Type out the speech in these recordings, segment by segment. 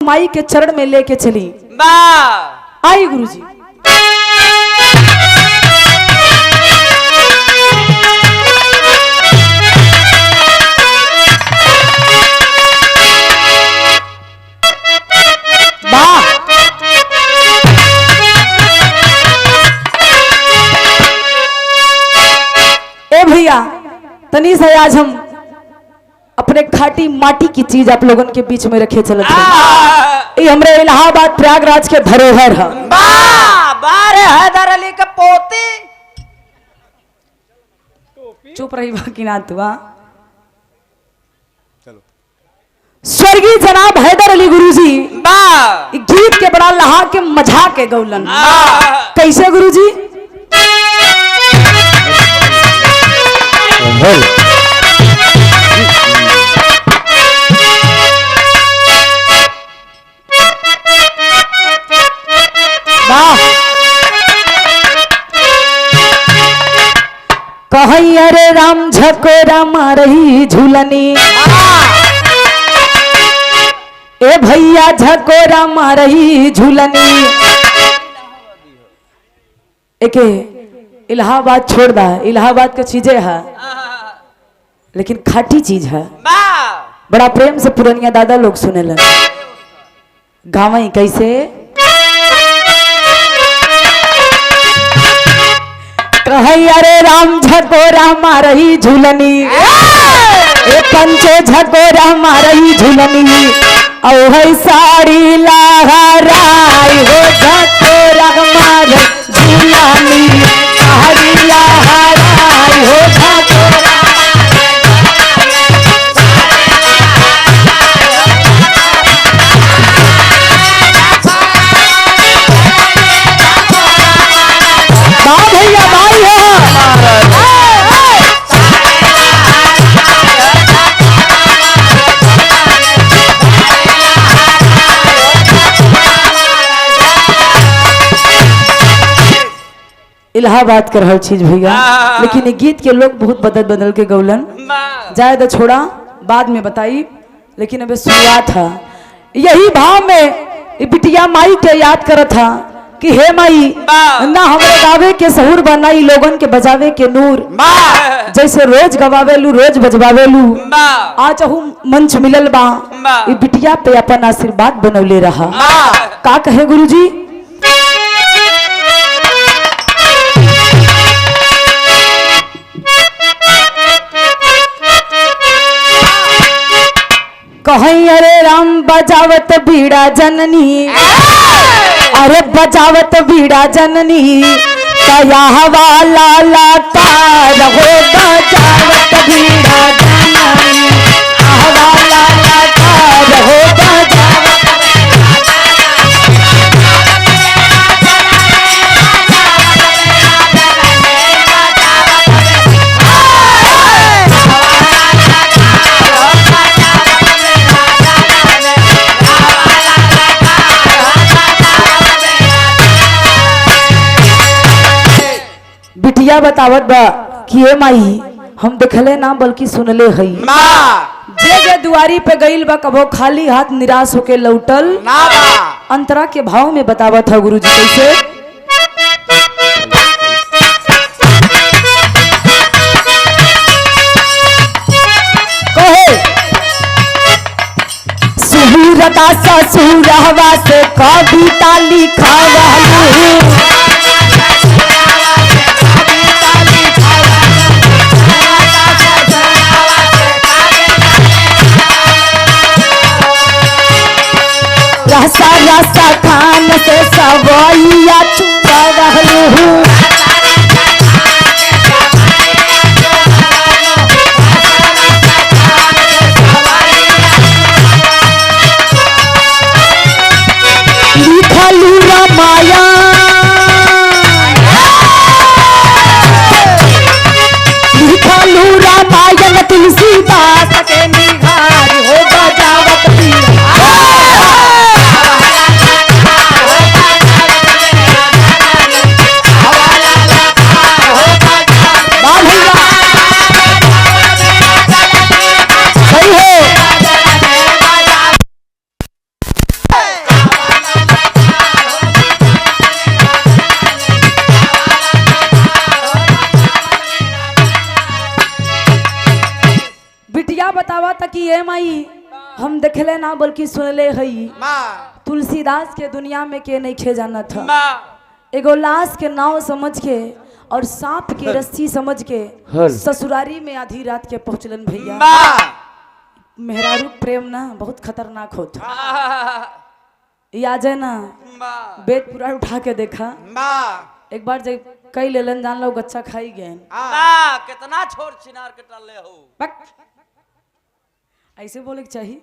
माई के चरण में लेके चली। आई गुरुजी। भैया तनी से आज हम अपने खाटी माटी की चीज आप लोगों के बीच में रखे चलते हैं। ये हमरे इलाहाबाद प्रयागराज के धरोहर है। हैदर अली का पोते चुप रही बाकी ना तू। स्वर्गीय जनाब हैदर अली गुरुजी गीत के बड़ा लहा के मजा के गौलन। कैसे गुरुजी? कहीं अरे राम झकोरा मारही झूलनी, ए भैया झकोरा मारही झूलनी। एक इलाहाबाद छोड़ दा, इलाहाबाद का चीजें है लेकिन खाटी चीज है। बड़ा प्रेम से पुरानिया दादा लोग सुने लन। गावई कैसे? कहीं अरे राम झकोरा मारही झूलनी, ए पंचे झकोरा मारही झूलनी। औ है साड़ी लहराई हो झकोरा मार झूलनी, साड़ी लहराई हो झकोरा। भैया भाई हो इलाहाबाद कर हर चीज भैया। लेकिन ये गीत के लोग बहुत बदल बदल के गौलन। जाए तो छोड़ा बाद में बताई, लेकिन अबे शुरुआत है यही भाव में। बिटिया माई के याद करत था कि हे माई ना हमारे गावे के सहूर बनाई, लोगन के बजावे के नूर। जैसे रोज गवावेलू रोज बजवावेलू, आज मंच मिलल बा, ये बिटिया पे अपन आशीर्वाद बनौले रहा। का कहे गुरुजी? कहीं अरे राम बजावत बीड़ा जननी, अरे बजावत बीड़ा जननी, कया हवा लाला तार हो बजावत बीड़ा जननी, हवा लाला तार हो बजावत। बिटिया बतावत बा कि ए माई हम देखले ना बल्कि सुनले हई। जे जे दुआरी पे गईल बा कबो खाली हाथ निराश होके लौटल ना बा। अंतरा के भाव में बतावत है गुरुजी कैसे? कहे सुहूरता ससुरहवा से कविता लिखावलू, रसा रसा खान से सवैया चुरा रहलू। लिखलू रामायण, लिखलू रामायण तुलसीदास के निहार हो बजावत देखले ना बल्कि सुनले हई। तुलसीदास के दुनिया में के नहीं खे जाना था। एगो लाश के नाव समझ के और सांप के रस्सी समझ के ससुरारी में आधी रात के पहुंचलन भैया। मेहरारू प्रेम ना बहुत खतरनाक होता। या जाए ना बेद पूरा उठा के देखा एक बार जब कई लेलन जान लो गच्चा खाई गए कितना छोड़ चिनार के टल्ले हो ऐसे बोले चाहिए।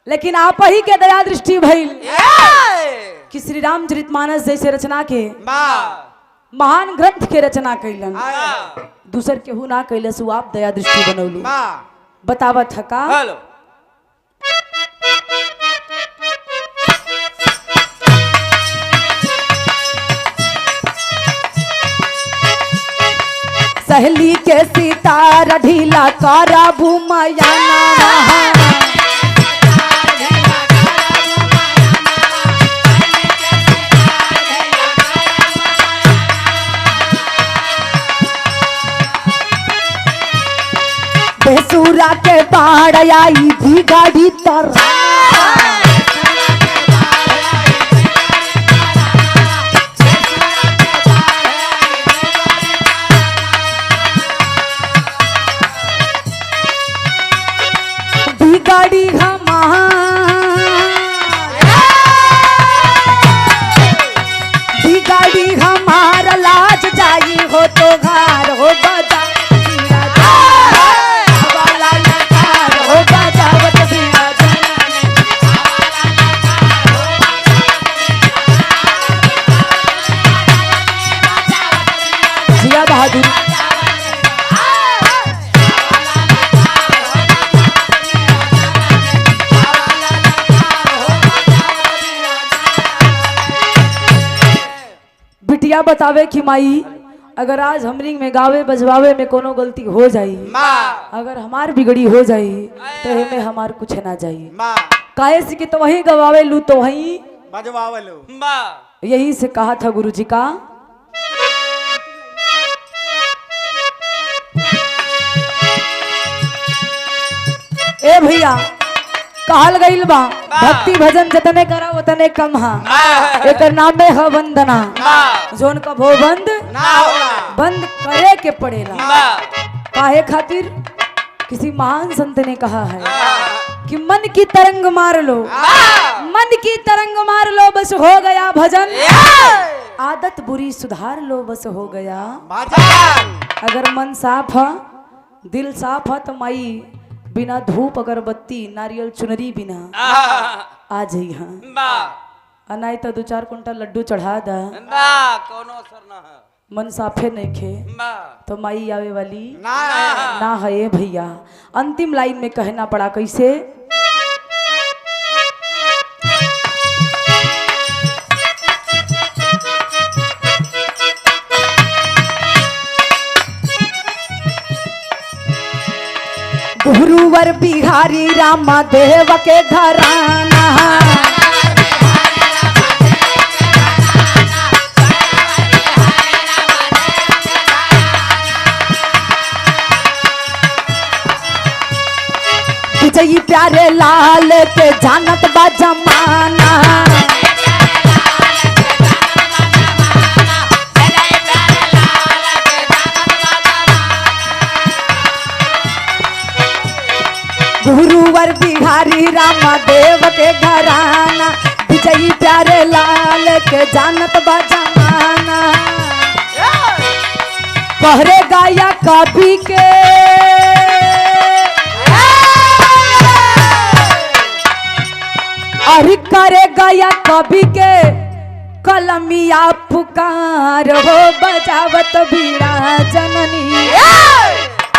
लेकिन आप ही के दया दृष्टि भइल कि श्री रामचरितमानस जैसे रचना के महान ग्रंथ के रचना कैलन दूसर केहू ना कैलस वो आप दया दृष्टि बनौलू। बतावा थका सहेली के सितारा ढीला कारा भूमयाना बेसुरा के बाढ़ आई भी गाड़ी तर गाड़ी गाड़ी हमारा लाज जाई हो तो घर हो बजा हो बजावत जिया बहादुर बिटिया बतावे कि माई अगर आज हमरिंग में गावे बजवावे में कोनो गलती हो जाई अगर हमार बिगड़ी हो जाई तो हमें हमार कुछ ना जाई काहे से कि तो वही गवावे लू तो वही बजवावे लू। यही से कहा था गुरुजी का ए भैया कहल गईल बा भक्ति भजन जतने करा उतने कम हा एक नाम में है वंदना जोन का भो बंद करे के पड़ेला काहे खातिर किसी महान संत ने कहा है कि मन की तरंग मार लो मन की तरंग मार लो बस हो गया भजन आदत बुरी सुधार लो बस हो गया। अगर मन साफ है दिल साफ है तो माई बिना धूप अगरबत्ती नारियल चुनरी बिना आ जाई हाँ नहीं तो 2-4 कुंटल लड्डू चढ़ा दा कोनो असर ना है मन साफे नहीं खे तो माई आवे वाली ना है भैया। अंतिम लाइन में कहना पड़ा कैसे गुरुवर बिहारी रामा देव के घराना विजयी प्यारे लाल के जानत बा जमाना गुरुवर बिहारी रामा देव के घराना विजयी प्यारे लाल के जानत बा जमाना पहरे गाया कवि के अरे करे गाया कवि के कलमिया पुकार हो बजावत बीड़ा जननी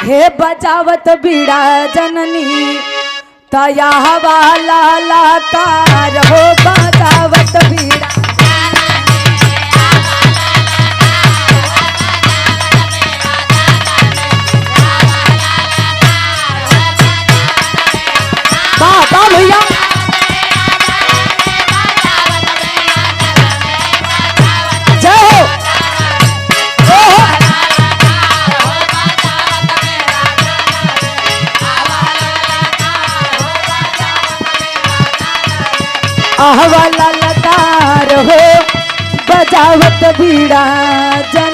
हे बजावत बीड़ा जननी तया वाला लाकार हो बजावत बीड़ा बाबा भैया आहवाला लतार हो बजावत बीड़ा जन